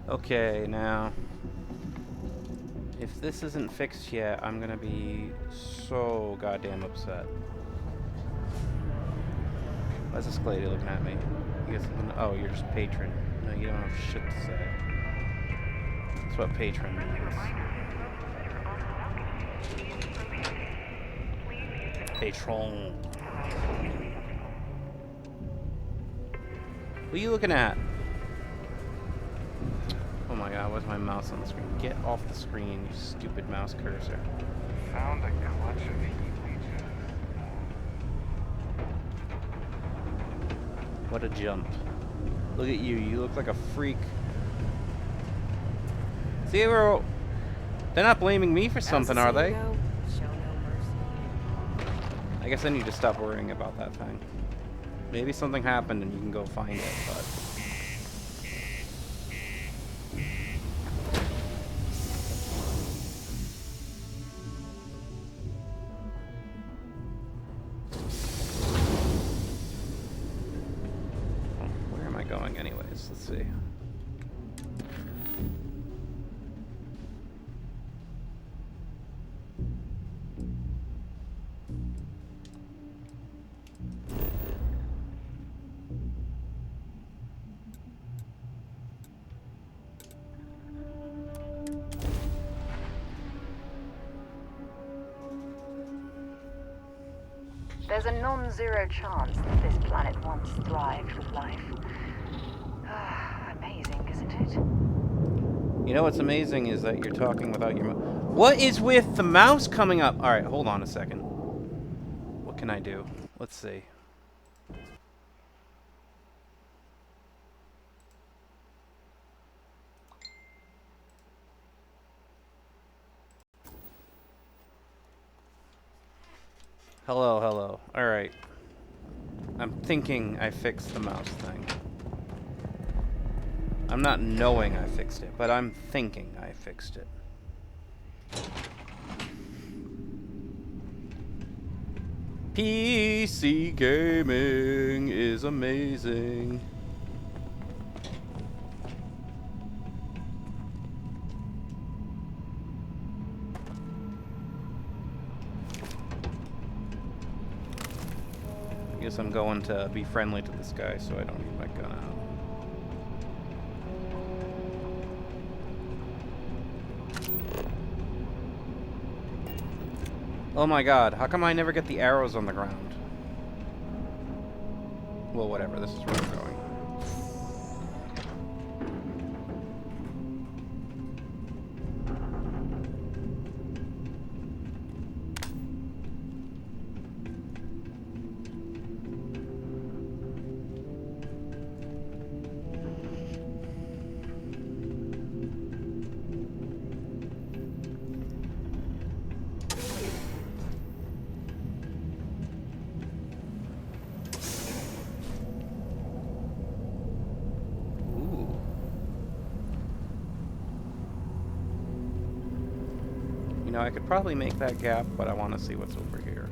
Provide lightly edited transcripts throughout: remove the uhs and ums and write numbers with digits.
Okay, now, if this isn't fixed yet, I'm gonna be so goddamn upset. Why's this lady looking at me? You got something? Oh, you're just patron. No, you don't have shit to say. That's what patron means. Patron. What are you looking at? Oh my god, where's my mouse on the screen? Get off the screen, you stupid mouse cursor. Found a clutch of heat leeches. What a jump. Look at you, you look like a freak. See, they're not blaming me for something, are they? Show no mercy. I guess I need to stop worrying about that thing. Maybe something happened and you can go find it, but... Where am I going anyways? Let's see. There's a non-zero chance that this planet once thrived with life. Amazing, isn't it? You know what's amazing is that you're talking without your What is with the mouse coming up? Alright, hold on a second. What can I do? Let's see. Hello, hello. Alright. I'm thinking I fixed the mouse thing. I'm not knowing I fixed it, but I'm thinking I fixed it. PC gaming is amazing. I guess I'm going to be friendly to this guy so I don't need my gun out. Oh my god, how come I never get the arrows on the ground? Well, whatever, this is where I'm going. You know, I could probably make that gap, but I want to see what's over here.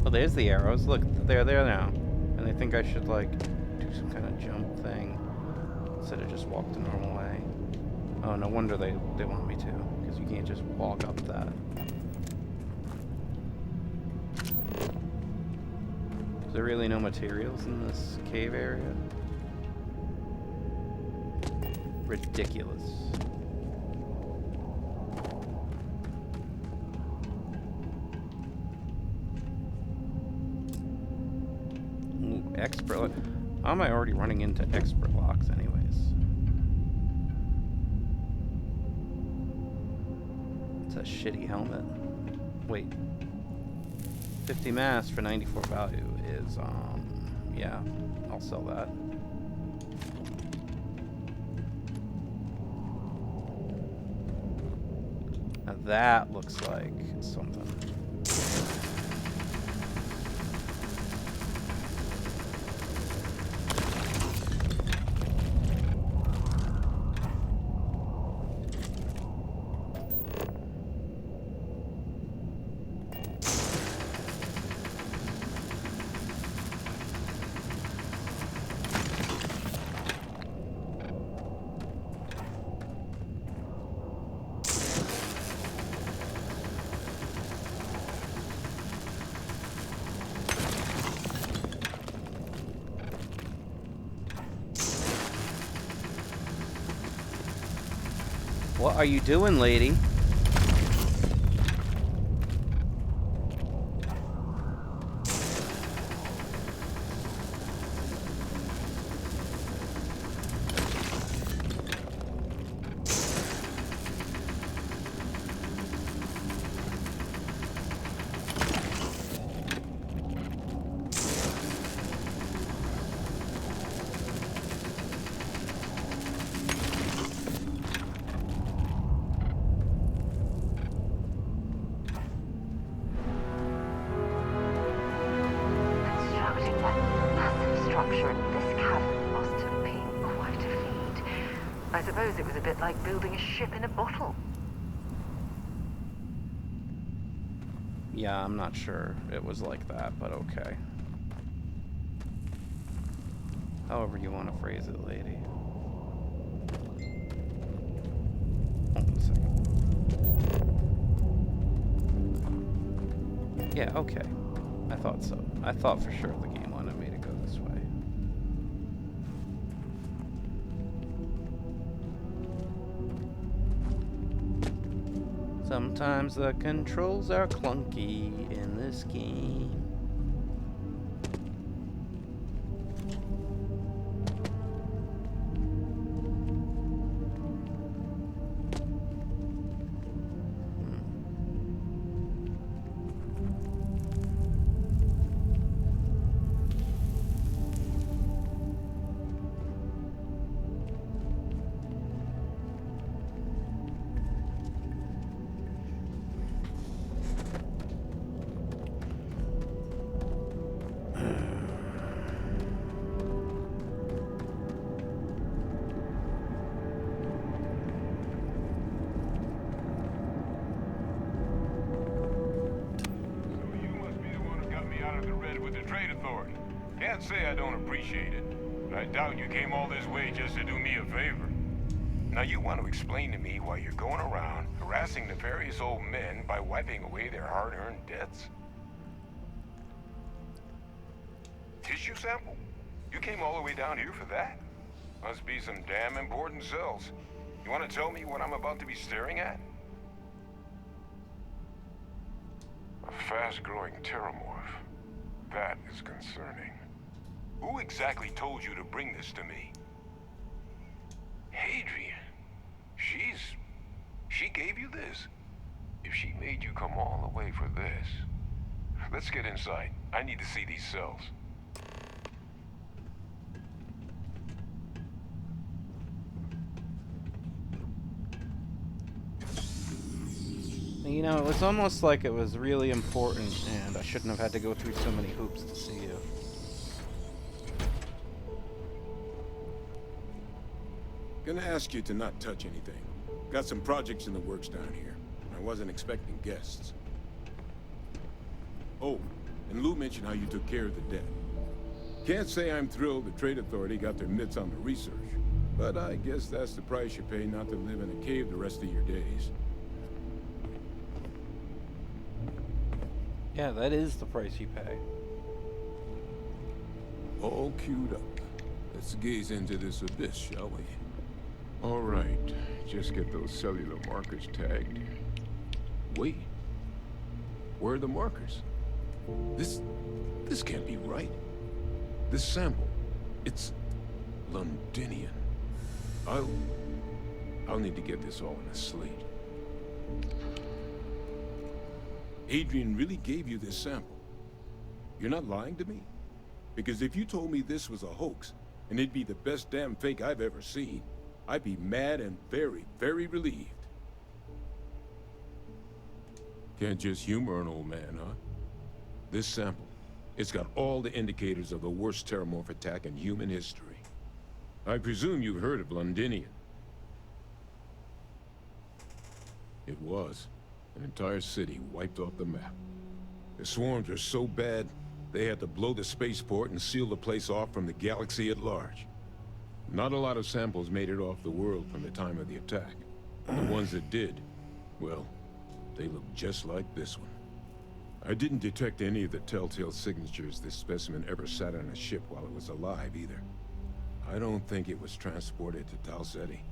Oh, there's the arrows. Look, they're there now. And I think I should, like, do some kind of jump thing instead of just walk the normal way. Oh, no wonder they want me to, because you can't just walk up that. Is there really no materials in this cave area? Ridiculous. Ooh, expert. How am I already running into expert locks anyways? It's a shitty helmet. Wait. 50 mass for 94 value is, yeah, I'll sell that. Now that looks like something. What are you doing, lady? Constructing that massive structure in this cavern must have been quite a feat. I suppose it was a bit like building a ship in a bottle. Yeah, I'm not sure it was like that, but okay. However you want to phrase it, lady. Hold on a second. Yeah, okay. I thought so. I thought for sure the game wanted me to go this way. Sometimes the controls are clunky in this game. Can't say I don't appreciate it, but I doubt you came all this way just to do me a favor. Now you want to explain to me why you're going around harassing nefarious old men by wiping away their hard-earned debts? Tissue sample? You came all the way down here for that? Must be some damn important cells. You want to tell me what I'm about to be staring at? A fast-growing terramorph. That is concerning. Who exactly told you to bring this to me? Hadrian. She gave you this? If she made you come all the way for this... Let's get inside. I need to see these cells. You know, it was almost like it was really important, and I shouldn't have had to go through so many hoops to see you. Gonna ask you to not touch anything. Got some projects in the works down here. I wasn't expecting guests. Oh, and Lou mentioned how you took care of the debt. Can't say I'm thrilled the Trade Authority got their mitts on the research, but I guess that's the price you pay not to live in a cave the rest of your days. Yeah, that is the price you pay. All queued up. Let's gaze into this abyss, shall we? All right, just get those cellular markers tagged. Wait, where are the markers? This can't be right. This sample, it's Londinian. I'll need to get this all in a slate. Adrian really gave you this sample. You're not lying to me? Because if you told me this was a hoax, and it'd be the best damn fake I've ever seen, I'd be mad and very, very relieved. Can't just humor an old man, huh? This sample, it's got all the indicators of the worst terramorph attack in human history. I presume you've heard of Londinian. It was. An entire city wiped off the map. The swarms were so bad, they had to blow the spaceport and seal the place off from the galaxy at large. Not a lot of samples made it off the world from the time of the attack. And the ones that did, well, they look just like this one. I didn't detect any of the telltale signatures this specimen ever sat on a ship while it was alive, either. I don't think it was transported to Tal Ceti.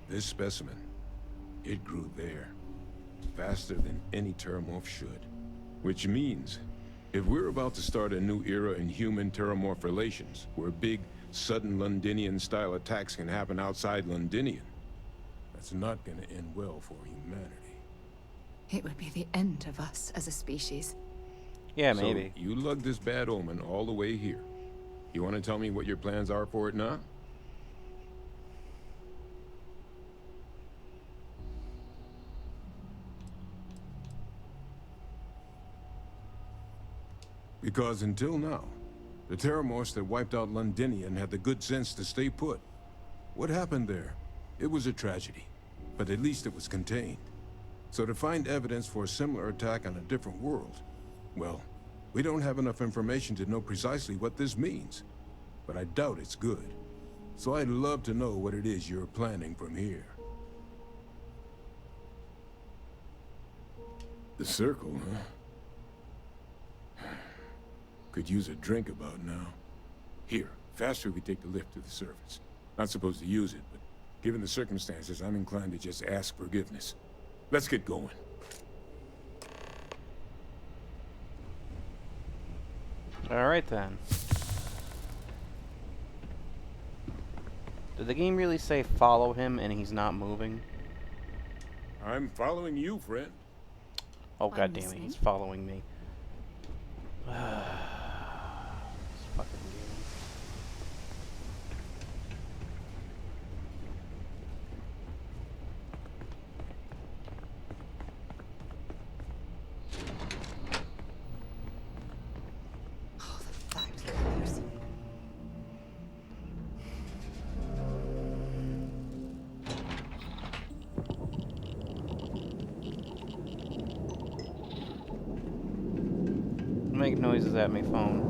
This specimen, It grew there, faster than any terramorph should. Which means, if we're about to start a new era in human-terramorph relations, where big, sudden Londinian-style attacks can happen outside Londinian, that's not gonna end well for humanity. It would be the end of us as a species. Yeah, maybe. So, you lugged this bad omen all the way here. You want to tell me what your plans are for it now? Because until now, the Terramorphs that wiped out Londinian had the good sense to stay put. What happened there? It was a tragedy, but at least it was contained. So to find evidence for a similar attack on a different world, well, we don't have enough information to know precisely what this means. But I doubt it's good. So I'd love to know what it is you're planning from here. The circle, huh? Could use a drink about now. Here, faster we take the lift to the surface. Not supposed to use it, but given the circumstances, I'm inclined to just ask forgiveness. Let's get going. Alright then. Did the game really say follow him and he's not moving? I'm following you, friend. Oh I'm god damn it, listening. he's following me. This fucking game. Oh, the fact that there's... Make noises at me, phone.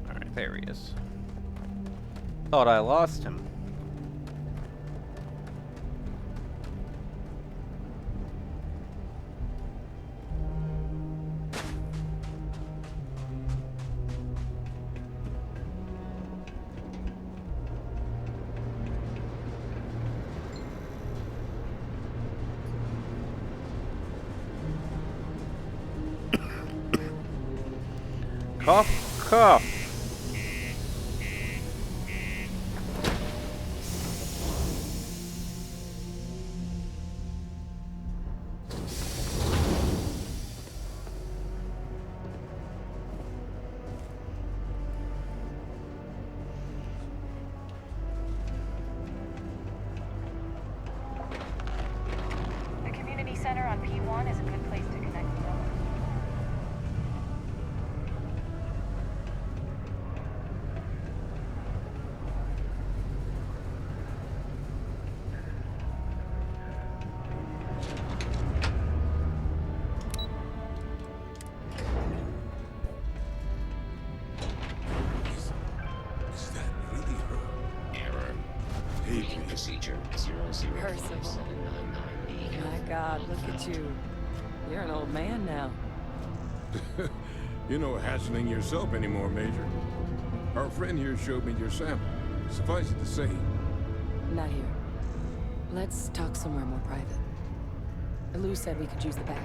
Alright, there he is. Thought I lost him. Cough, cough. The community center on P1 is a good place to connect with them. Is that really her? Error. Hey, Reading procedure 005799B. My God, look at you. You're an old man now. You're no hatchling yourself anymore, Major. Our friend here showed me your sample. Suffice it to say, Not here. Let's talk somewhere more private. Lou said we could use the back.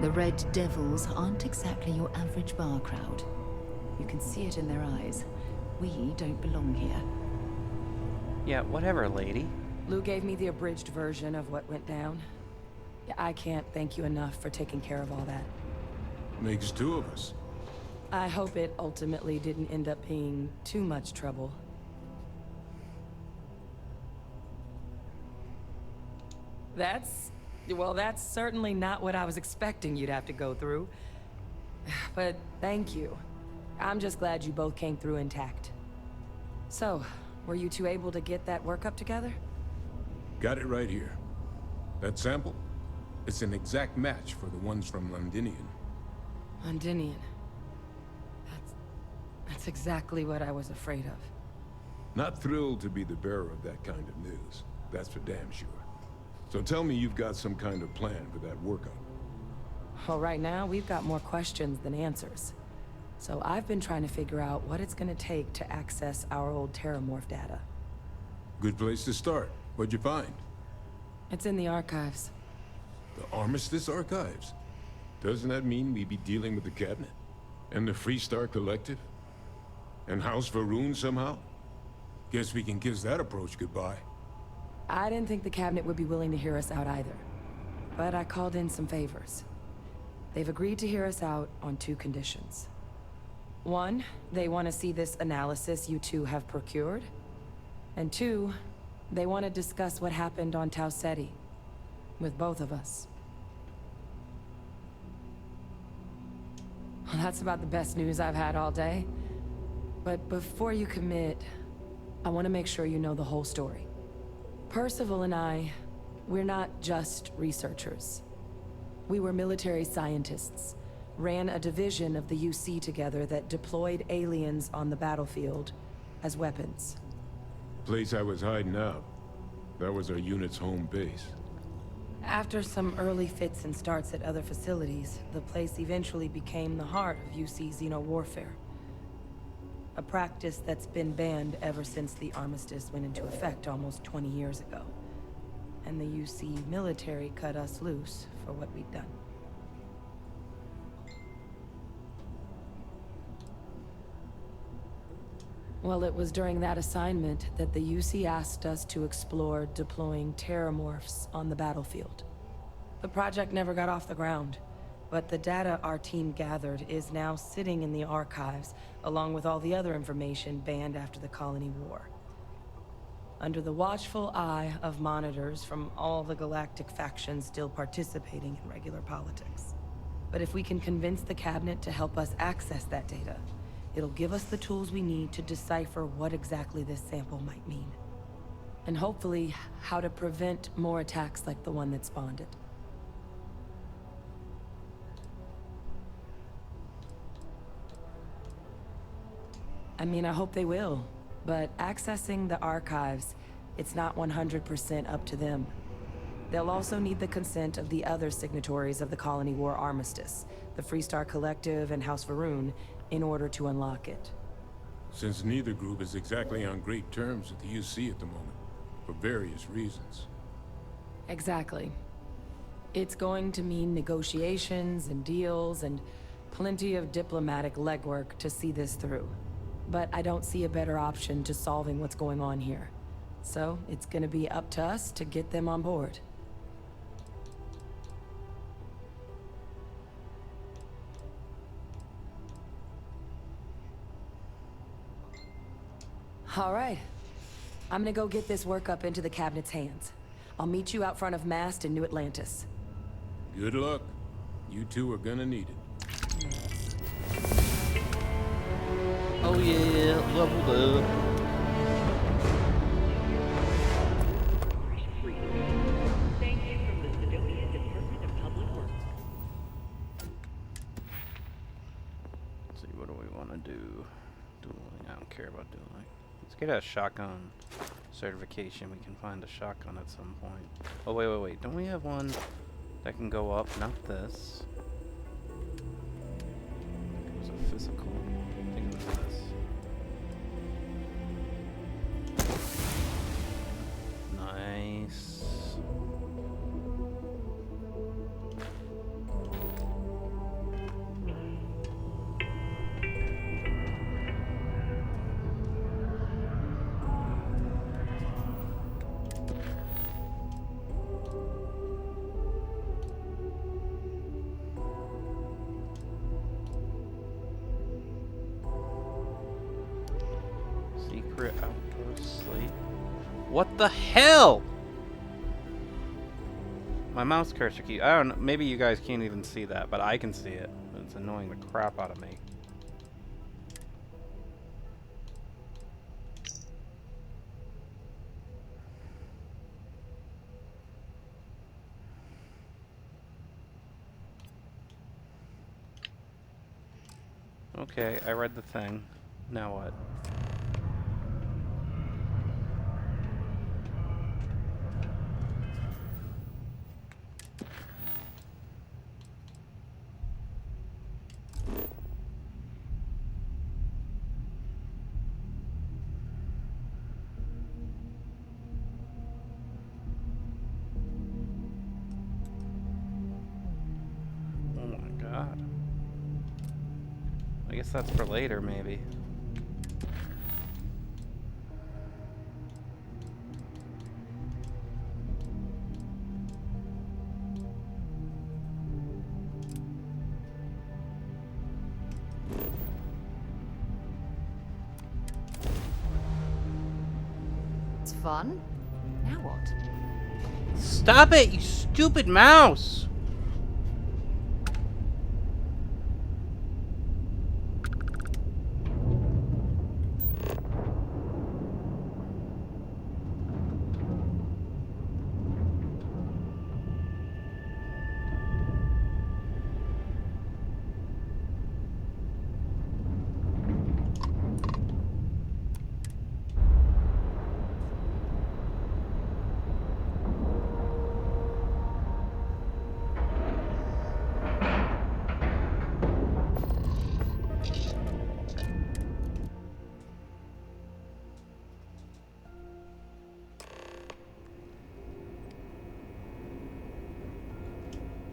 The Red Devils aren't exactly your average bar crowd. You can see it in their eyes. We don't belong here. Yeah, whatever, lady. Lou gave me the abridged version of what went down. Yeah, I can't thank you enough for taking care of all that. Makes two of us. I hope it ultimately didn't end up being too much trouble. Well, that's certainly not what I was expecting you'd have to go through. But thank you. I'm just glad you both came through intact. So, were you two able to get that workup together? Got it right here. That sample? It's an exact match for the ones from Londinian. Londinian. That's exactly what I was afraid of. Not thrilled to be the bearer of that kind of news. That's for damn sure. So tell me you've got some kind of plan for that workup. Well, right now, we've got more questions than answers. So I've been trying to figure out what it's gonna take to access our old Terramorph data. Good place to start. What'd you find? It's in the archives. The Armistice Archives? Doesn't that mean we'd be dealing with the Cabinet? And the Freestar Collective? And House Varun somehow? Guess we can kiss that approach goodbye. I didn't think the Cabinet would be willing to hear us out either. But I called in some favors. They've agreed to hear us out on two conditions. One, they want to see this analysis you two have procured. And two, they want to discuss what happened on Tau Ceti. With both of us. Well, that's about the best news I've had all day. But before you commit, I want to make sure you know the whole story. Percival and I, we're not just researchers. We were military scientists, ran a division of the UC together that deployed aliens on the battlefield as weapons. Place I was hiding out. That was our unit's home base. After some early fits and starts at other facilities, the place eventually became the heart of UC xeno-warfare. A practice that's been banned ever since the armistice went into effect almost 20 years ago. And the UC military cut us loose for what we'd done. Well, it was during that assignment that the UC asked us to explore deploying terramorphs on the battlefield. The project never got off the ground, but the data our team gathered is now sitting in the archives, along with all the other information banned after the Colony War. Under the watchful eye of monitors from all the galactic factions still participating in regular politics. But if we can convince the Cabinet to help us access that data, it'll give us the tools we need to decipher what exactly this sample might mean. And hopefully, how to prevent more attacks like the one that spawned it. I mean, I hope they will. But accessing the archives, it's not 100% up to them. They'll also need the consent of the other signatories of the Colony War Armistice, the Freestar Collective and House Varun, in order to unlock it. Since neither group is exactly on great terms with the UC at the moment, for various reasons. Exactly. It's going to mean negotiations and deals and plenty of diplomatic legwork to see this through. But I don't see a better option to solving what's going on here. So, it's gonna be up to us to get them on board. All right. I'm gonna go get this work up into the Cabinet's hands. I'll meet you out front of Mast in New Atlantis. Good luck. You two are gonna need it. Oh yeah, leveled up. Thank you from the Sidonia Department of Public Works. Let's see, what do we want to do? Dueling. I don't care about dueling. Let's get a shotgun certification. We can find a shotgun at some point. Oh, wait. Don't we have one that can go up? Not this. It was a physical. I think it was this. Nice. What the hell? My mouse cursor key. I don't know. Maybe you guys can't even see that, but I can see it. It's annoying the crap out of me. Okay, I read the thing. Now what? Oh my god. I guess that's for later, maybe. It's fun. Now what? Stop it, you stupid mouse!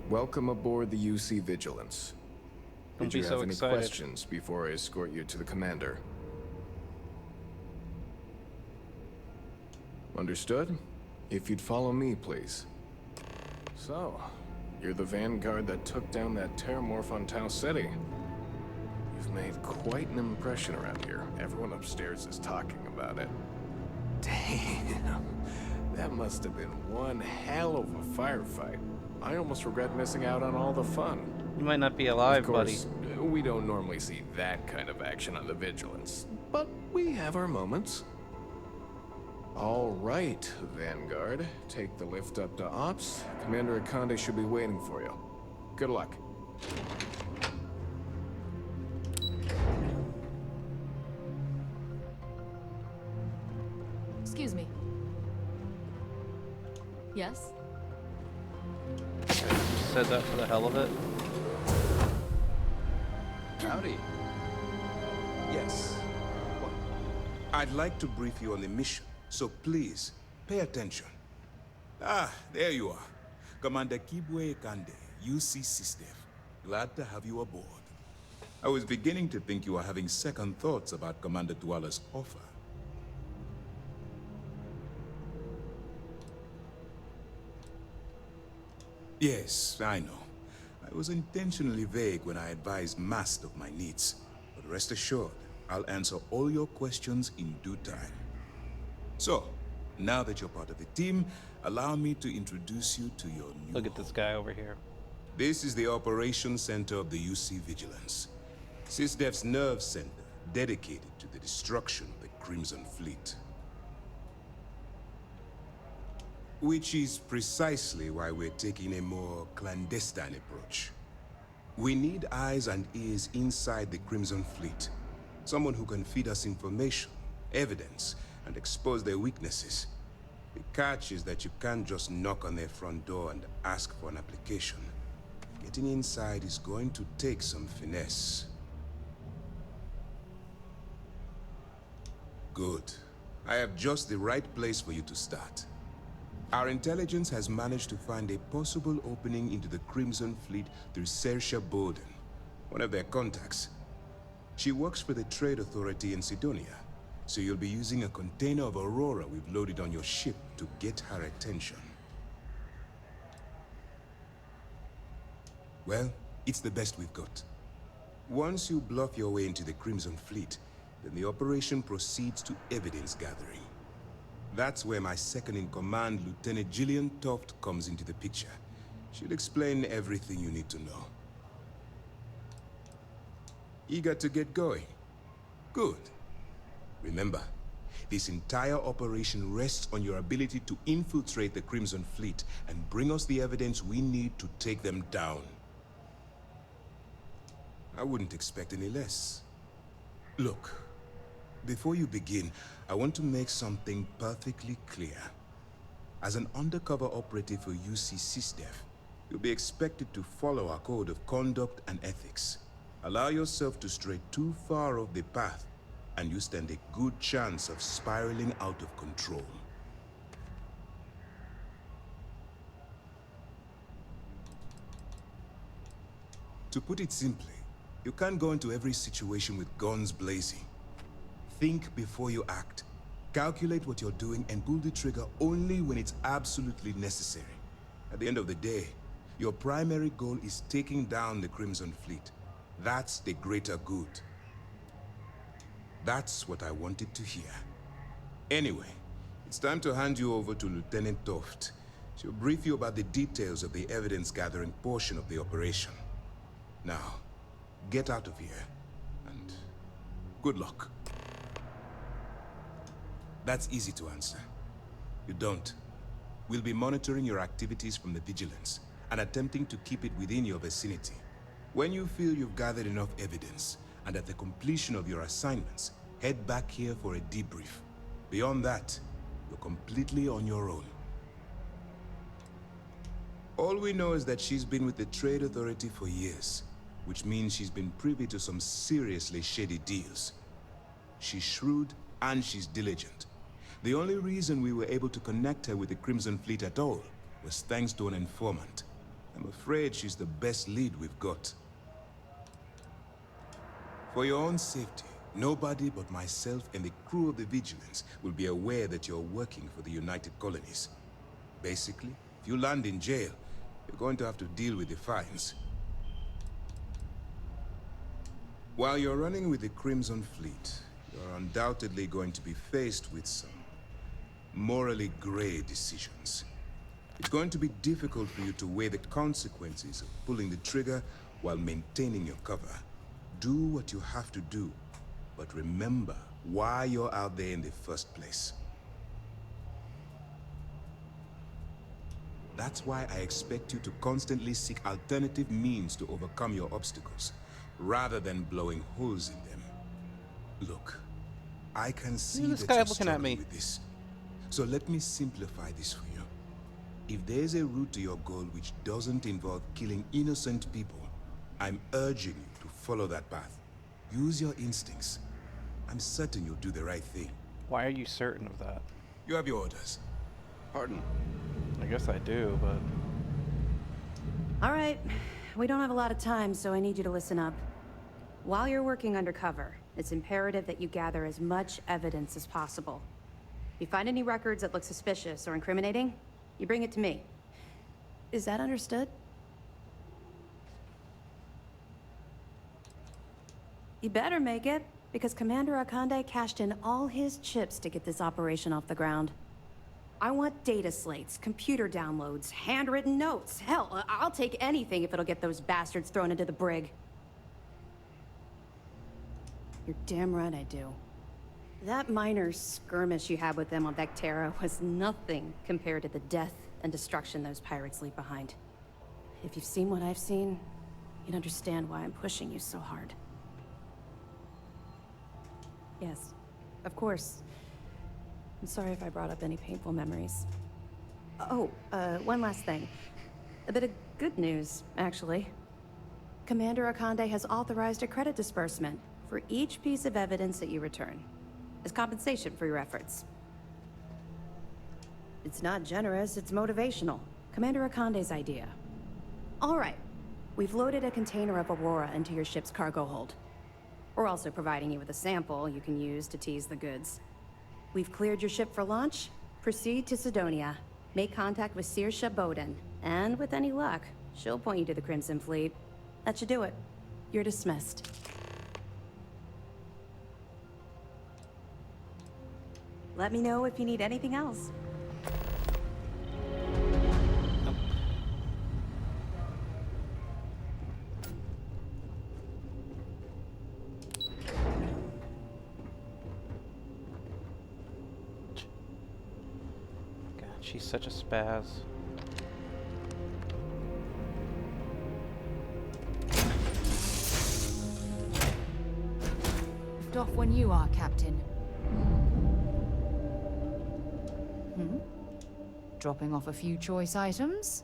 Welcome aboard the UC Vigilance. Don't Did be you so have any excited. questions before I escort you to the commander? Understood? If you'd follow me, please. So, you're the vanguard that took down that terramorph on Tau City. You've made quite an impression around here. Everyone upstairs is talking about it. Damn. That must have been one hell of a firefight. I almost regret missing out on all the fun. You might not be alive, Of buddy. course, we don't normally see that kind of action on the Vigilance, but we have our moments. All right, Vanguard. Take the lift up to Ops. Commander Akande should be waiting for you. Good luck. Excuse me. Yes? Just said that for the hell of it. Howdy. Yes. Well, I'd like to brief you on the mission, so please, pay attention. Ah, there you are. Commander Kibwe Kande, UC SysDev. Glad to have you aboard. I was beginning to think you were having second thoughts about Commander Tuala's offer. Yes, I know. I was intentionally vague when I advised Mast of my needs. But rest assured, I'll answer all your questions in due time. So, now that you're part of the team, allow me to introduce you to your new Look at this guy over here. This is the Operations Center of the UC Vigilance. SysDev's nerve center, dedicated to the destruction of the Crimson Fleet. Which is precisely why we're taking a more clandestine approach. We need eyes and ears inside the Crimson Fleet. Someone who can feed us information, evidence, and expose their weaknesses. The catch is that you can't just knock on their front door and ask for an application. Getting inside is going to take some finesse. Good. I have just the right place for you to start. Our intelligence has managed to find a possible opening into the Crimson Fleet through Saoirse Bowden, one of their contacts. She works for the Trade Authority in Sidonia, so you'll be using a container of Aurora we've loaded on your ship to get her attention. Well, it's the best we've got. Once you bluff your way into the Crimson Fleet, then the operation proceeds to evidence gathering. That's where my second-in-command, Lieutenant Gillian Toft, comes into the picture. She'll explain everything you need to know. Eager to get going? Good. Remember, this entire operation rests on your ability to infiltrate the Crimson Fleet and bring us the evidence we need to take them down. I wouldn't expect any less. Look, before you begin, I want to make something perfectly clear. As an undercover operative for UC SysDef, you'll be expected to follow our code of conduct and ethics. Allow yourself to stray too far off the path, and you stand a good chance of spiraling out of control. To put it simply, you can't go into every situation with guns blazing. Think before you act. Calculate what you're doing and pull the trigger only when it's absolutely necessary. At the end of the day, your primary goal is taking down the Crimson Fleet. That's the greater good. That's what I wanted to hear. Anyway, it's time to hand you over to Lieutenant Toft. She'll brief you about the details of the evidence-gathering portion of the operation. Now, get out of here, and good luck. That's easy to answer. You don't. We'll be monitoring your activities from the Vigilance, and attempting to keep it within your vicinity. When you feel you've gathered enough evidence, and at the completion of your assignments, head back here for a debrief. Beyond that, you're completely on your own. All we know is that she's been with the Trade Authority for years, which means she's been privy to some seriously shady deals. She's shrewd and she's diligent. The only reason we were able to connect her with the Crimson Fleet at all was thanks to an informant. I'm afraid she's the best lead we've got. For your own safety, nobody but myself and the crew of the Vigilance will be aware that you're working for the United Colonies. Basically, if you land in jail, you're going to have to deal with the fines. While you're running with the Crimson Fleet, you're undoubtedly going to be faced with some morally gray decisions. It's going to be difficult for you to weigh the consequences of pulling the trigger while maintaining your cover. Do what you have to do, but remember why you're out there in the first place. That's why I expect you to constantly seek alternative means to overcome your obstacles, rather than blowing holes in them. Look, I can see This that guy you're looking at me. struggling with this. So let me simplify this for you. If there's a route to your goal which doesn't involve killing innocent people, I'm urging you to follow that path. Use your instincts. I'm certain you'll do the right thing. Why are you certain of that? You have your orders. Pardon. I guess I do, but... All right. We don't have a lot of time, so I need you to listen up. While you're working undercover, it's imperative that you gather as much evidence as possible. If you find any records that look suspicious or incriminating, you bring it to me. Is that understood? You better make it, because Commander Akande cashed in all his chips to get this operation off the ground. I want data slates, computer downloads, handwritten notes. Hell, I'll take anything if it'll get those bastards thrown into the brig. You're damn right I do. That minor skirmish you had with them on Vectera was nothing compared to the death and destruction those pirates leave behind. If you've seen what I've seen, you'd understand why I'm pushing you so hard. Yes, of course. I'm sorry if I brought up any painful memories. Oh, one last thing. A bit of good news, actually. Commander Akande has authorized a credit disbursement for each piece of evidence that you return, as compensation for your efforts. It's not generous, it's motivational. Commander Akande's idea. All right, we've loaded a container of Aurora into your ship's cargo hold. We're also providing you with a sample you can use to tease the goods. We've cleared your ship for launch. Proceed to Sidonia. Make contact with Saoirse Bowden. And with any luck, she'll point you to the Crimson Fleet. That should do it. You're dismissed. Let me know if you need anything else. God, she's such a spaz. Lift off when you are, Captain. Dropping off a few choice items?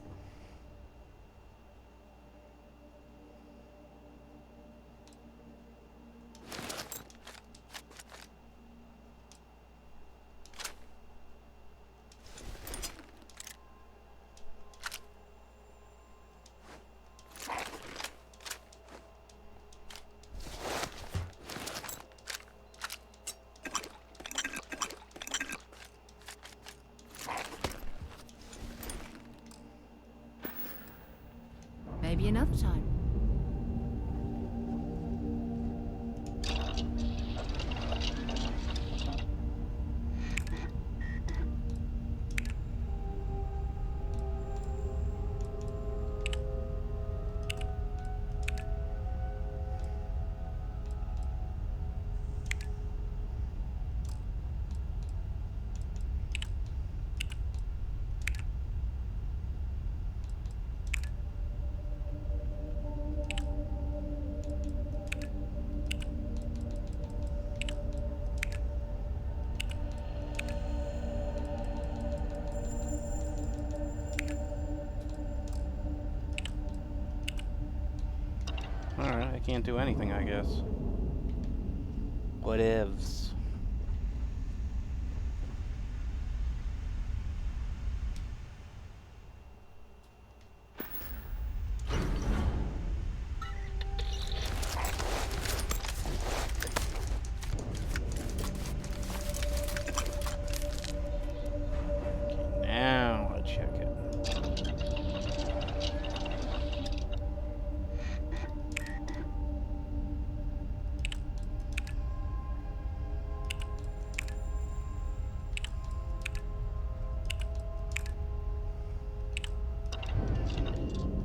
Maybe another time. Alright, I can't do anything, I guess. Whatevs. Now I check it.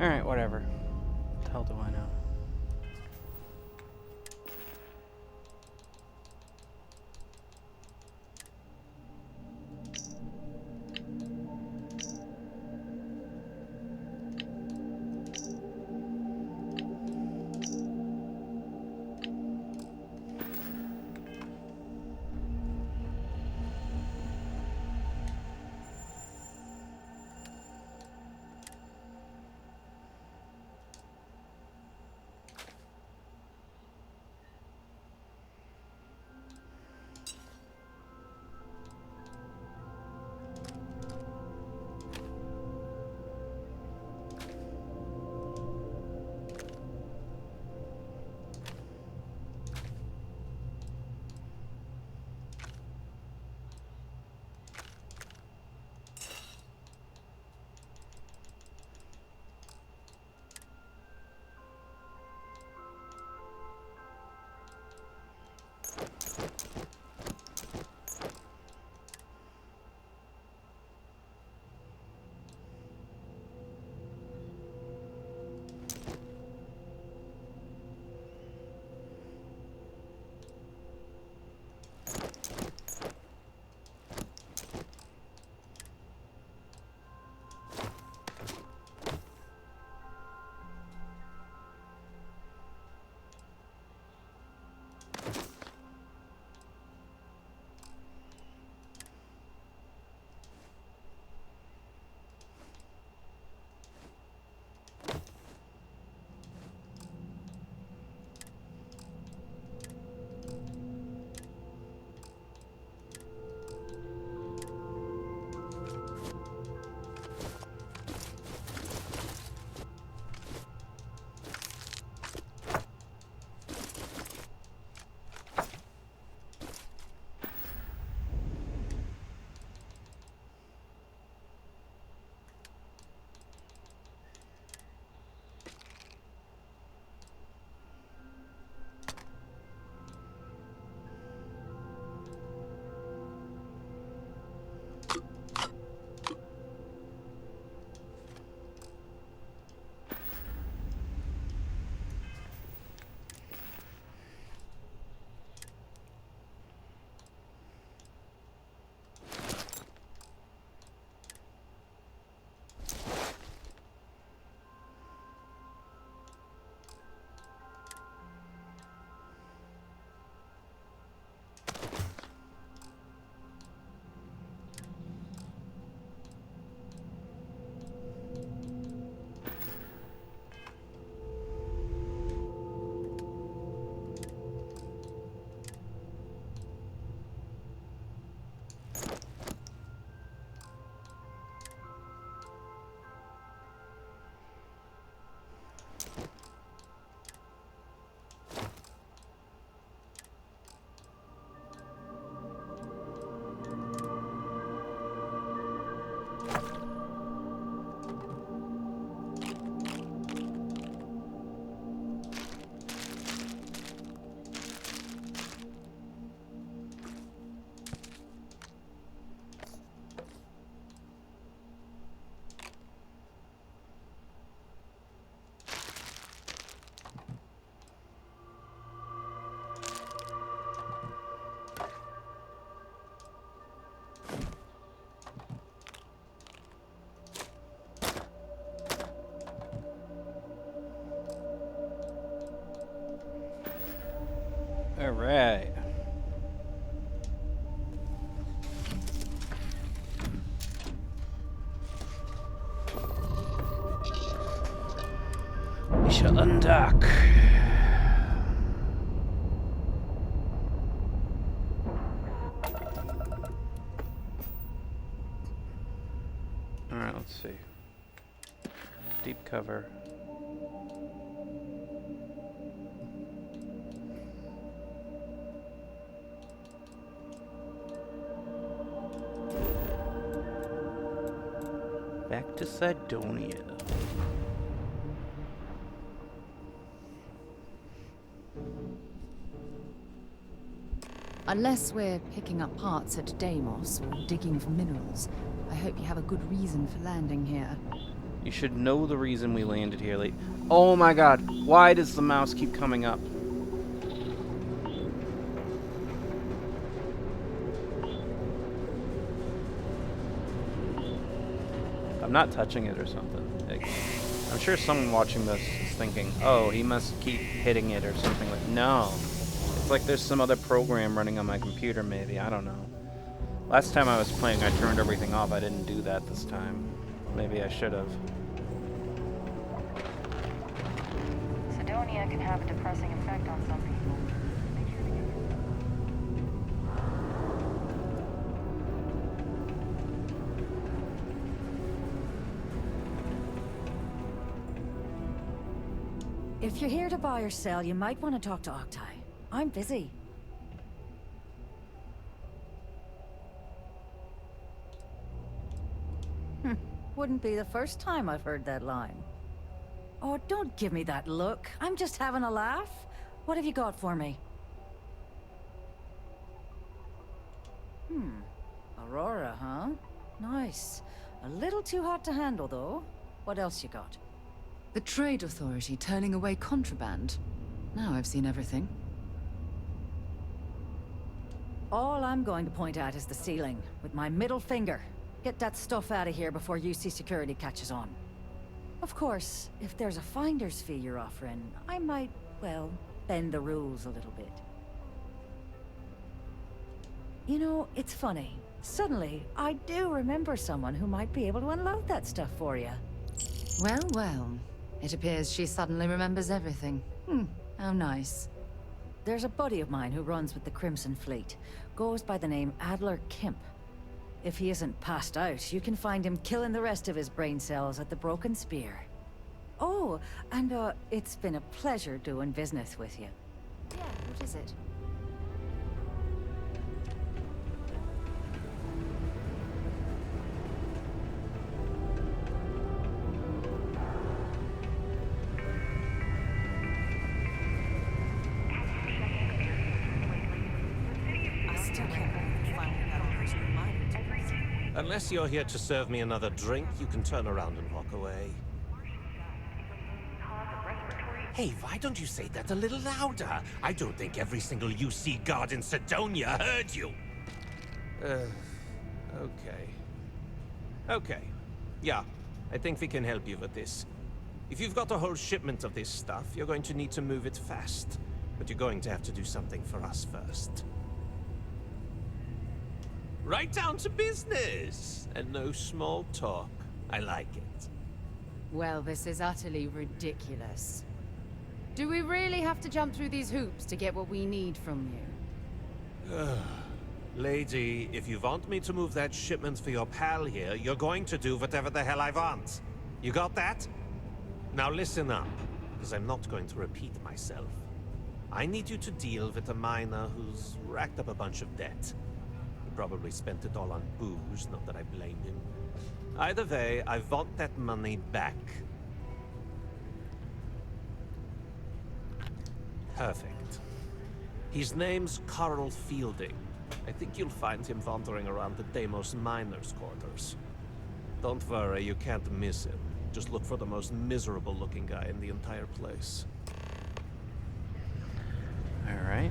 Alright, whatever. What the hell do I know? Alright. We shall undock. Alright, let's see. Deep cover. Back to Sidonia. Unless we're picking up parts at Deimos or digging for minerals, I hope you have a good reason for landing here. You should know the reason we landed here late. Oh my god, why does the mouse keep coming up? I'm not touching it or something. Like, I'm sure someone watching this is thinking, oh, he must keep hitting it or something like. No. It's like there's some other program running on my computer, maybe. I don't know. Last time I was playing, I turned everything off. I didn't do that this time. Maybe I should have. Sidonia can have a depressing effect on some people. Make sure to get If you're here to buy or sell, you might want to talk to Octai. I'm busy. Wouldn't be the first time I've heard that line. Oh, don't give me that look. I'm just having a laugh. What have you got for me? Aurora, huh? Nice. A little too hot to handle, though. What else you got? The Trade Authority turning away contraband. Now I've seen everything. All I'm going to point at is the ceiling, with my middle finger. Get that stuff out of here before UC security catches on. Of course, if there's a finder's fee you're offering, I might, well, bend the rules a little bit. You know, it's funny. Suddenly, I do remember someone who might be able to unload that stuff for you. Well, well. It appears she suddenly remembers everything. How nice. There's a buddy of mine who runs with the Crimson Fleet. Goes by the name Adler Kemp. If he isn't passed out, you can find him killing the rest of his brain cells at the Broken Spear. Oh, and it's been a pleasure doing business with you. Yeah, what is it? Unless you're here to serve me another drink, you can turn around and walk away. Hey, why don't you say that a little louder? I don't think every single UC guard in Sidonia heard you. Okay. Okay. Yeah, I think we can help you with this. If you've got a whole shipment of this stuff, you're going to need to move it fast. But you're going to have to do something for us first. Right down to business! And no small talk. I like it. Well, this is utterly ridiculous. Do we really have to jump through these hoops to get what we need from you? Lady, if you want me to move that shipment for your pal here, you're going to do whatever the hell I want. You got that? Now listen up, because I'm not going to repeat myself. I need you to deal with a miner who's racked up a bunch of debt. He probably spent it all on booze, not that I blame him. Either way, I want that money back. Perfect. His name's Carl Fielding. I think you'll find him wandering around the Deimos miners' quarters. Don't worry, you can't miss him. Just look for the most miserable-looking guy in the entire place. All right.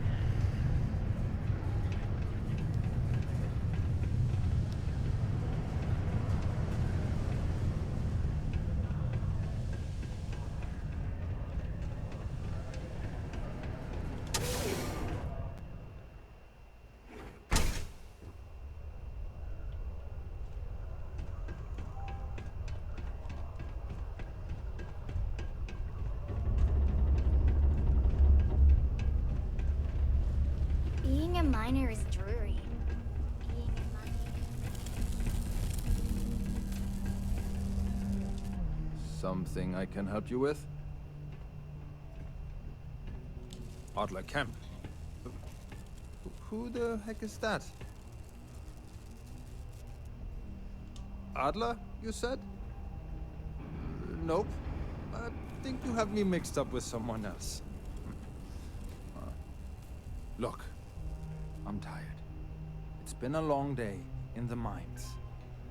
miner is dreary. Being a miner. Something I can help you with? Adler Kemp. Who the heck is that? Adler, you said? Nope. I think you have me mixed up with someone else. Look, I'm tired. It's been a long day in the mines.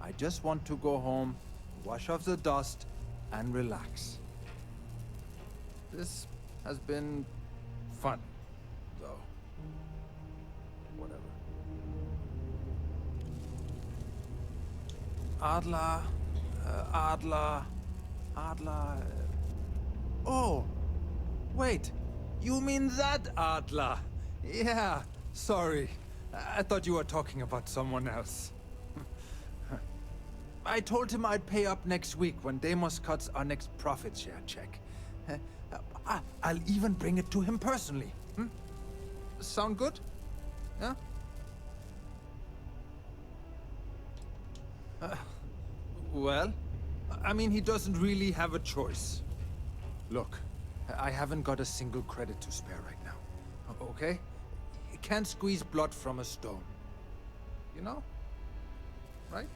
I just want to go home, wash off the dust, and relax. This has been fun, though. Whatever. Adler, Adler. Oh, wait. You mean that Adler? Yeah, sorry. I thought you were talking about someone else. I told him I'd pay up next week when Deimos cuts our next profit share check. I'll even bring it to him personally. Sound good? Yeah? Well, I mean, he doesn't really have a choice. Look, I haven't got a single credit to spare right now. Okay? You can't squeeze blood from a stone. You know? Right?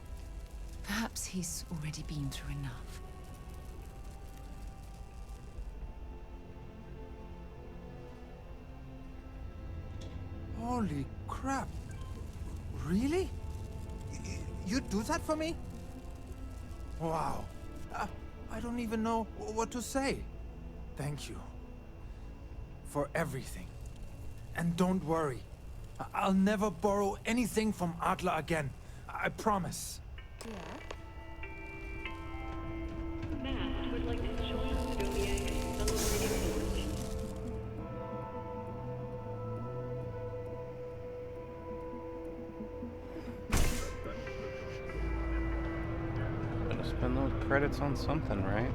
Perhaps he's already been through enough. Holy crap. Really? You'd do that for me? Wow. I don't even know what to say. Thank you. For everything. And don't worry. I'll never borrow anything from Adler again. I promise. Matt would like to join Zodiac in celebrating Gotta spend those credits on something, right?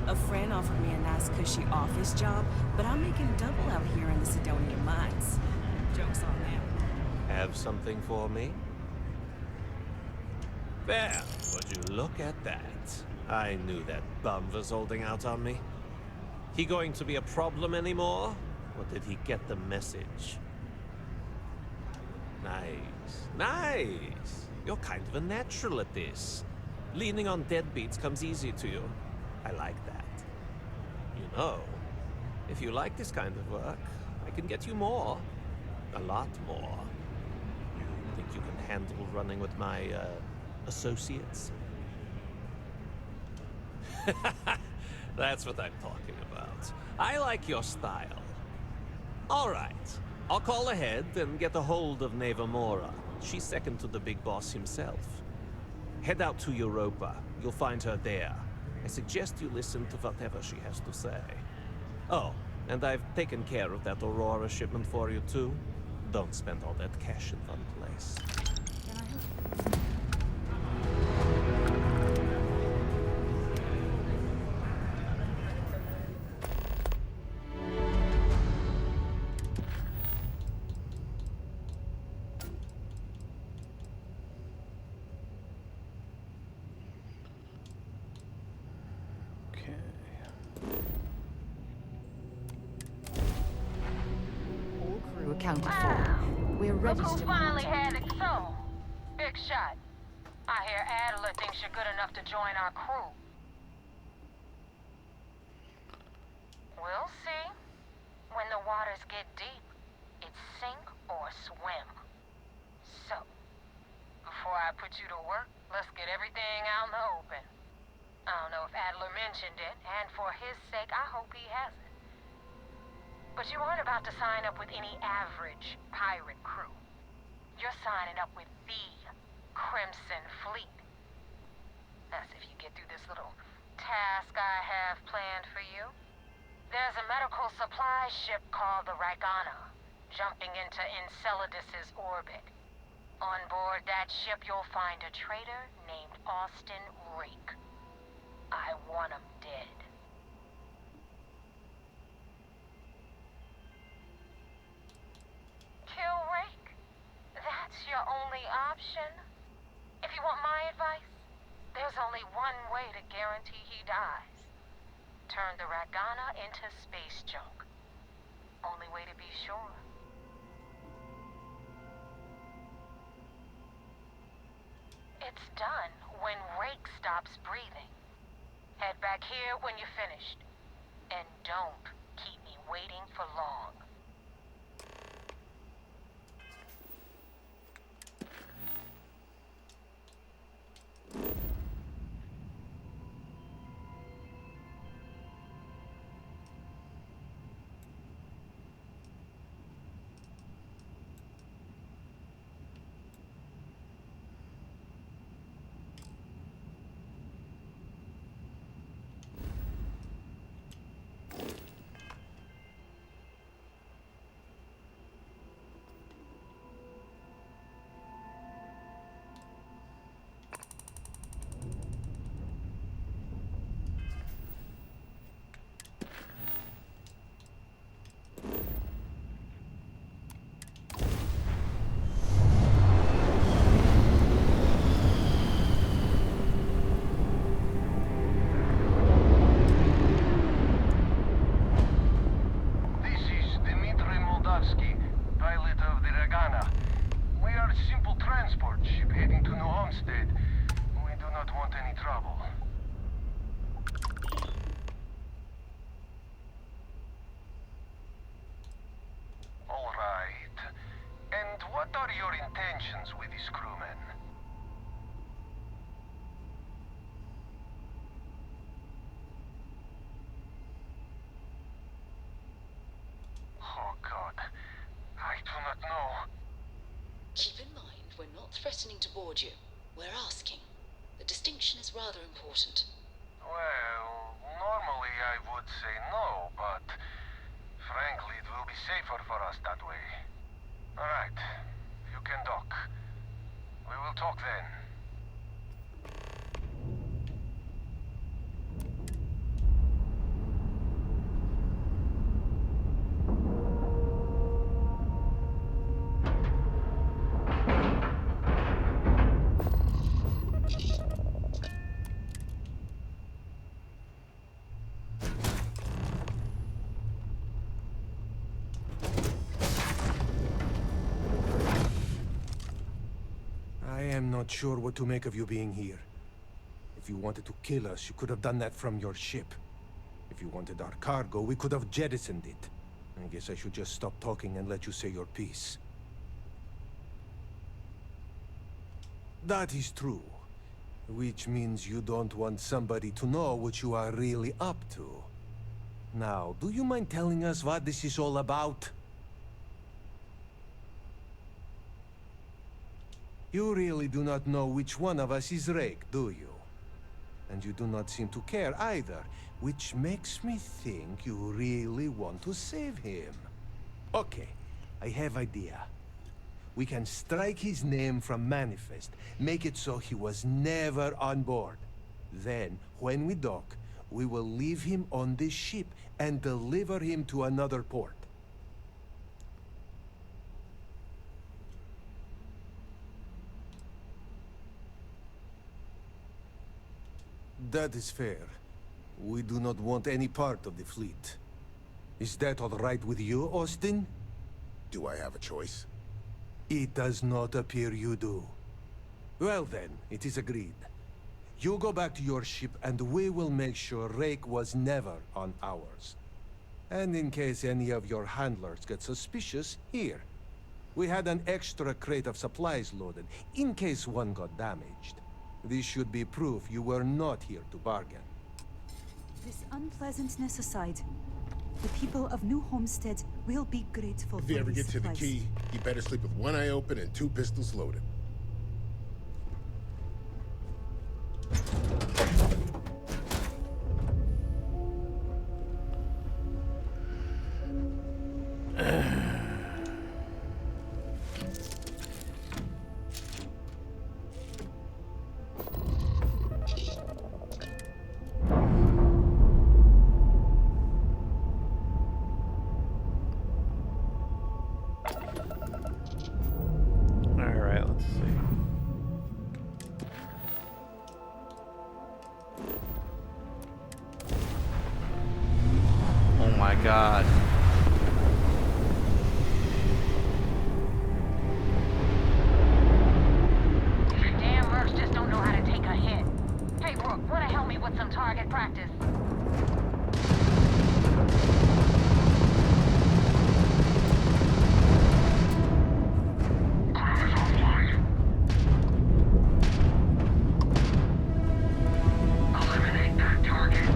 A friend offered me a nice cushy office job, but I'm making double out here in the Sidonia mines. Joke's on them. Have something for me? There, would you look at that? I knew that bum was holding out on me. He going to be a problem anymore? Or did he get the message? Nice, nice. You're kind of a natural at this. Leaning on deadbeats comes easy to you. I like that. You know, if you like this kind of work, I can get you more. A lot more. You think you can handle running with my, associates? That's what I'm talking about. I like your style. All right. I'll call ahead and get a hold of Neva Mora. She's second to the big boss himself. Head out to Europa. You'll find her there. I suggest you listen to whatever she has to say. Oh, and I've taken care of that Aurora shipment for you too. Don't spend all that cash in one place. Crew accounted for. We're ready Look to who depart. finally had it so. Big shot. I hear Adler thinks you're good enough to join our crew. We'll see. When the waters get deep, it's sink or swim. So, before I put you to work, let's get everything out in the open. I don't know if Adler mentioned it, and for his sake, I hope he hasn't. But you aren't about to sign up with any average pirate crew. You're signing up with the Crimson Fleet. That's if you get through this little task I have planned for you. There's a medical supply ship called the Ragana, jumping into Enceladus's orbit. On board that ship, you'll find a traitor named Austin Reek. I want him dead. Kill Reek? That's your only option? If you want my advice, there's only one way to guarantee he dies. Turn the Ragana into space junk. Only way to be sure. It's done when Rake stops breathing. Head back here when you're finished. And don't keep me waiting for long. Pilot of the Ragana. We are a simple transport ship heading to New Homestead. We do not want any trouble. All right. And what are your intentions with these crewmen? Oh, God. I do not know. Keep in mind, we're not threatening to board you. We're asking. The distinction is rather important. Well, normally I would say no, but frankly, it will be safer for us that way. All right. You can dock. We will talk then. I am not sure what to make of you being here. If you wanted to kill us, you could have done that from your ship. If you wanted our cargo, we could have jettisoned it. I guess I should just stop talking and let you say your piece. That is true. Which means you don't want somebody to know what you are really up to. Now, do you mind telling us what this is all about? You really do not know which one of us is Rake, do you? And you do not seem to care either, which makes me think you really want to save him. Okay, I have idea. We can strike his name from Manifest, make it so he was never on board. Then, when we dock, we will leave him on this ship and deliver him to another port. That is fair. We do not want any part of the fleet. Is that all right with you, Austin? Do I have a choice? It does not appear you do. Well then, it is agreed. You go back to your ship and we will make sure Rake was never on ours. And in case any of your handlers get suspicious, here. We had an extra crate of supplies loaded, in case one got damaged. This should be proof you were not here to bargain. This unpleasantness aside, the people of New Homestead will be grateful If for you ever these get to the supplies. key, you better sleep with one eye open and 2 pistols loaded. Alright, let's see. Oh my god. Damn mercs just don't know how to take a hit. Hey, Brooke, wanna help me with some target practice? Eliminate that target.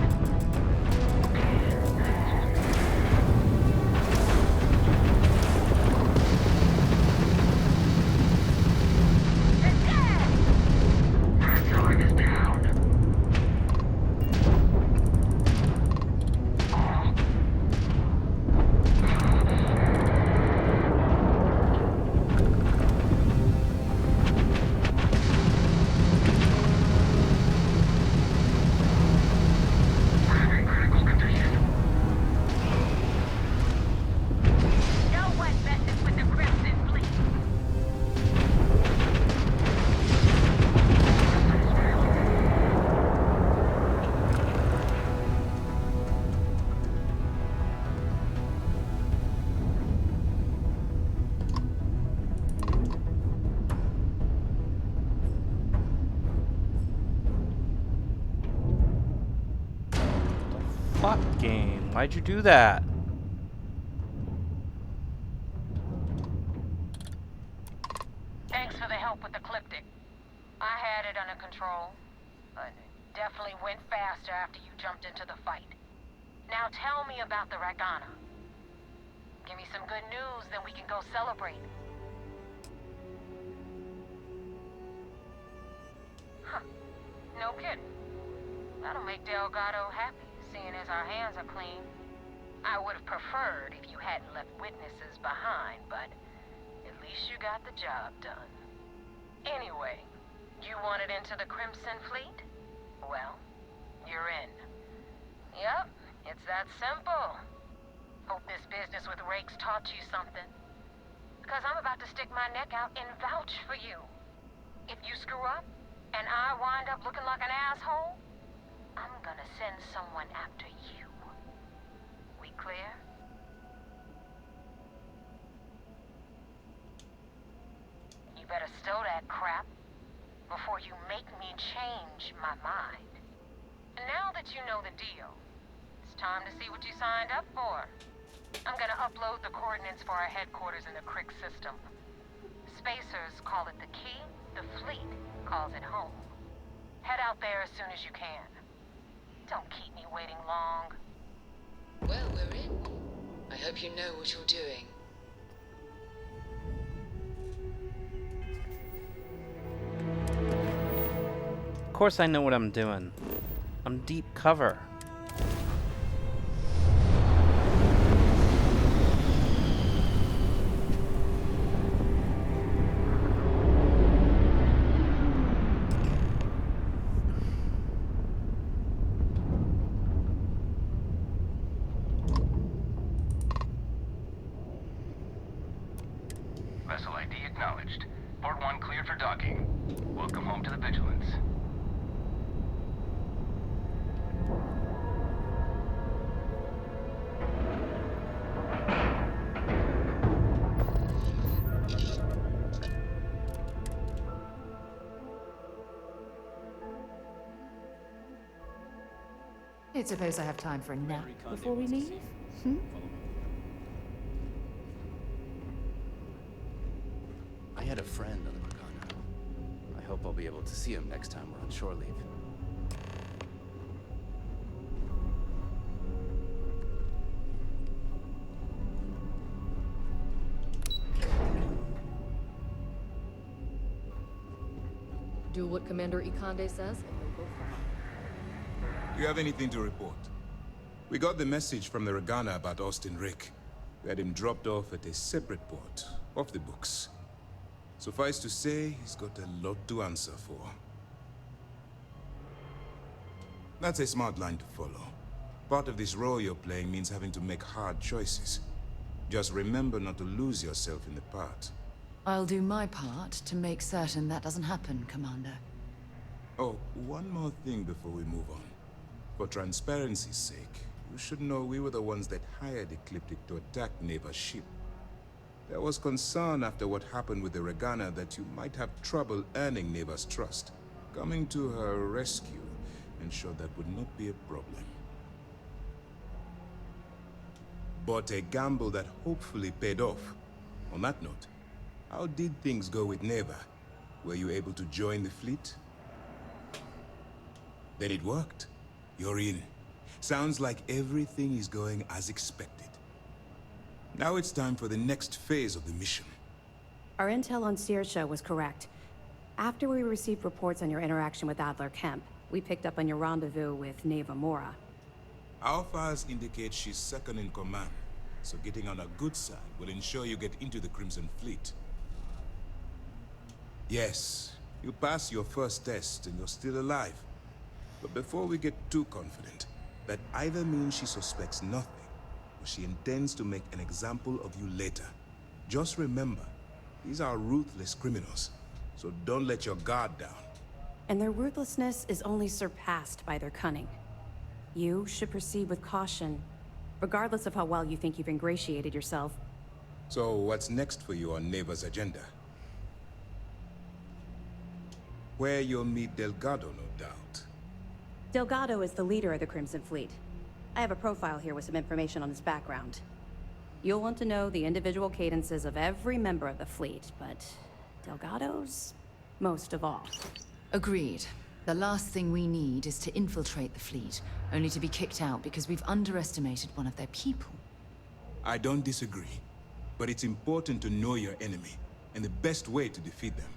Fuck game. Why'd you do that? Thanks for the help with the Cliptic. I had it under control, but it definitely went faster after you jumped into the fight. Now tell me about the Ragana. Give me some good news, then we can go celebrate. Huh. No kidding. That'll make Delgado happy, seeing as our hands are clean. I would have preferred if you hadn't left witnesses behind, but at least you got the job done. Anyway, you wanted into the Crimson Fleet? Well, you're in. Yep, it's that simple. Hope this business with Rakes taught you something. Because I'm about to stick my neck out and vouch for you. If you screw up, and I wind up looking like an asshole, I'm gonna send someone after you. We clear? You better stow that crap before you make me change my mind. And now that you know the deal, it's time to see what you signed up for. I'm gonna upload the coordinates for our headquarters in the Crick system. Spacers call it the key, the fleet calls it home. Head out there as soon as you can. Don't keep me waiting long. Well, we're in. I hope you know what you're doing. Of course I know what I'm doing. I'm deep cover. Vessel ID acknowledged. Port 1 cleared for docking. Welcome home to the Vigilance. I suppose I have time for a nap before we leave? Hmm? I had a friend on the Ragana. I hope I'll be able to see him next time we're on shore leave. Do what Commander Ikande says, and you'll go far. Do you have anything to report? We got the message from the Ragana about Austin Rick. We had him dropped off at a separate port, off the books. Suffice to say, he's got a lot to answer for. That's a smart line to follow. Part of this role you're playing means having to make hard choices. Just remember not to lose yourself in the part. I'll do my part to make certain that doesn't happen, Commander. Oh, one more thing before we move on. For transparency's sake, you should know we were the ones that hired Ecliptic to attack Neva's ship. There was concern after what happened with the Regana that you might have trouble earning Neva's trust. Coming to her rescue ensured that would not be a problem. But a gamble that hopefully paid off. On that note, how did things go with Neva? Were you able to join the fleet? Then it worked. You're in. Sounds like everything is going as expected. Now it's time for the next phase of the mission. Our intel on Saoirse was correct. After we received reports on your interaction with Adler Kemp, we picked up on your rendezvous with Neva Mora. Our files indicate she's second in command, so getting on her good side will ensure you get into the Crimson Fleet. Yes, you passed your first test and you're still alive. But before we get too confident, that either means she suspects nothing, or she intends to make an example of you later. Just remember, these are ruthless criminals, so don't let your guard down. And their ruthlessness is only surpassed by their cunning. You should proceed with caution, regardless of how well you think you've ingratiated yourself. So what's next for you on Neva's agenda? Where you'll meet Delgado, no doubt. Delgado is the leader of the Crimson Fleet. I have a profile here with some information on his background. You'll want to know the individual cadences of every member of the fleet, but Delgado's most of all. Agreed. The last thing we need is to infiltrate the fleet, only to be kicked out because we've underestimated one of their people. I don't disagree, but it's important to know your enemy, and the best way to defeat them.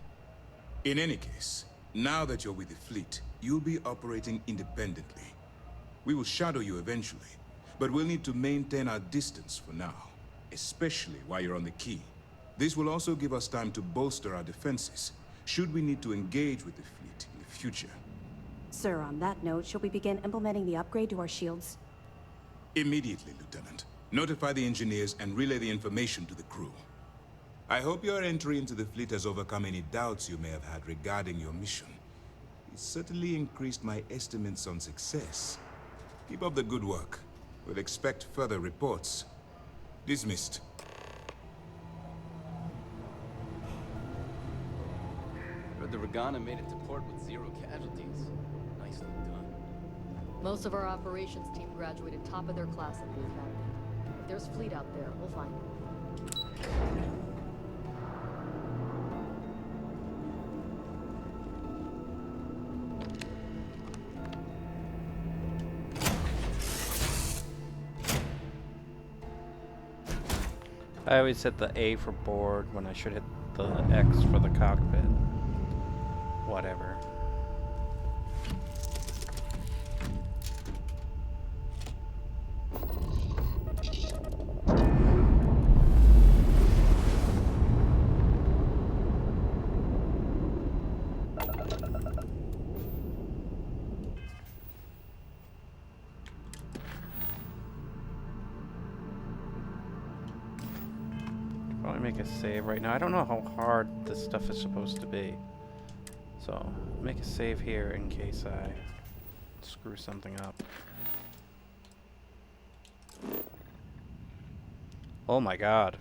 In any case, now that you're with the fleet, you'll be operating independently. We will shadow you eventually, but we'll need to maintain our distance for now, especially while you're on the key. This will also give us time to bolster our defenses, should we need to engage with the fleet in the future. Sir, on that note, shall we begin implementing the upgrade to our shields? Immediately, Lieutenant. Notify the engineers and relay the information to the crew. I hope your entry into the fleet has overcome any doubts you may have had regarding your mission. It certainly increased my estimates on success. Keep up the good work. We'll expect further reports. Dismissed. Heard the Regana made it to port with 0 casualties. Nicely done. Most of our operations team graduated top of their class at the academy. If there's fleet out there, we'll find them. I always hit the A for board when I should hit the X for the cockpit. Whatever. Probably make a save right now. I don't know how hard this stuff is supposed to be. So, make a save here in case I screw something up. Oh my god.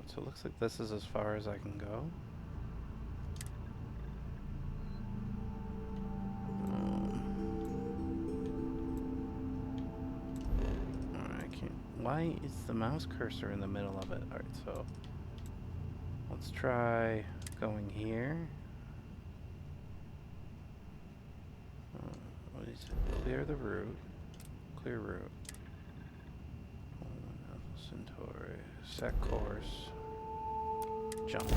So it looks like this is as far as I can go. Why is the mouse cursor in the middle of it? Alright, so let's try going here. What is it? Clear the route. Clear route. Centauri. Set course. Jump.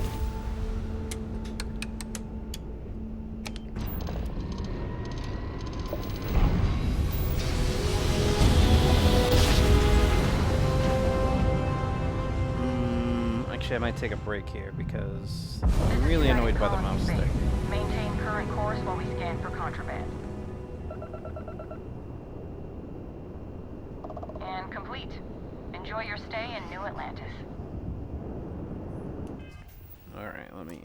Actually, I might take a break here because I'm really annoyed by the mouse stick. Maintain current course while we scan for contraband. And complete. Enjoy your stay in New Atlantis. Alright, let me...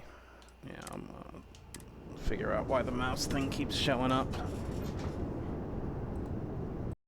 Yeah, I'm gonna figure out why the mouse thing keeps showing up.